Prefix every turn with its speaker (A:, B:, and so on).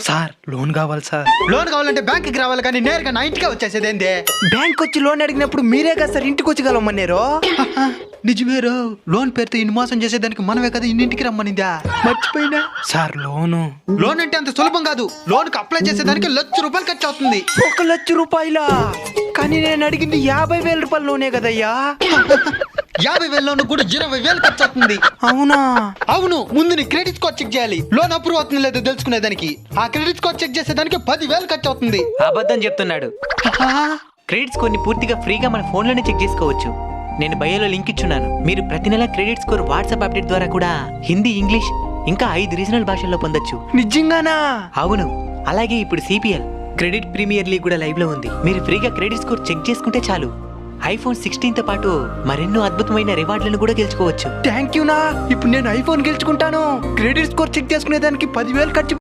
A: Sir loan కావాలి sir.
B: Loan కావాలంటే బ్యాంక్కి రావాలి కానీ నేరుగా నా ఇంటికే వచ్చేసేది ఏంది?
A: బ్యాంక్ వచ్చి లోన్ అడిగినప్పుడు మీరే కదా సార్ ఇంటికి వచ్చి కలవమన్నారు.
B: నిజమేరో, లోన్ పేరుతో ఇన్ని మోసం చేసేదానికి మనమే కదా ఇన్నింటికి రమ్మనిందా?
A: మర్చిపోయినా సార్ లోను.
B: లోన్ అంటే అంత సులభం కాదు. లోన్ కి అప్లై చేసేదానికి ₹1,00,000 ఖర్చు అవుతుంది.
A: ₹1,00,000? కానీ నేను అడిగింది 50,000 రూపాయల లోనే కదయ్యా.
B: 50,000 లోన్ కూడా 20,000 ఖర్చు అవుతుంది.
A: అవునా?
B: అవును. ముందు నీ క్రెడిట్ స్కోర్ చెక్ చేయాలి. లోన్ అప్రూవ్ అవుతుందో లేదో తెలుసుకునేదానికి. ఆ క్రెడిట్ స్కోర్ చెక్ చేసేదానికి 10,000 ఖర్చు అవుతుంది.
C: అబద్ధం చెప్తున్నాడు. క్రెడిట్ స్కోర్ ని పూర్తిగా ఫ్రీగా మన ఫోన్ లోనే చెక్ చేసుకోవచ్చు. నేను బయోలో లింక్ ఇచ్చున్నాను. మీరు ప్రతి నెల క్రెడిట్ స్కోర్ వాట్సాప్ అప్డేట్ ద్వారా కూడా హిందీ, ఇంగ్లీష్ ఇంకా 5 రీజనల్ భాషల్లో పొందొచ్చు.
A: నిజంగానా?
C: అవును. అలాగే ఇప్పుడు సిపిఎల్ క్రెడిట్ ప్రీమియర్ లీగ్ కూడా లైవ్ లో ఉంది. మీరు ఫ్రీగా క్రెడిట్ స్కోర్ చెక్ చేసుకుంటే చాలు iPhone 16 తో పాటు మరెన్నో అద్భుతమైన రివార్డులను కూడా గెలుచుకోవచ్చు.
A: థ్యాంక్ యూ నా. ఇప్పుడు నేను ఐఫోన్ గెలుచుకుంటాను. క్రెడిట్ స్కోర్ చెక్ చేసుకునే దానికి 10,000 ఖర్చు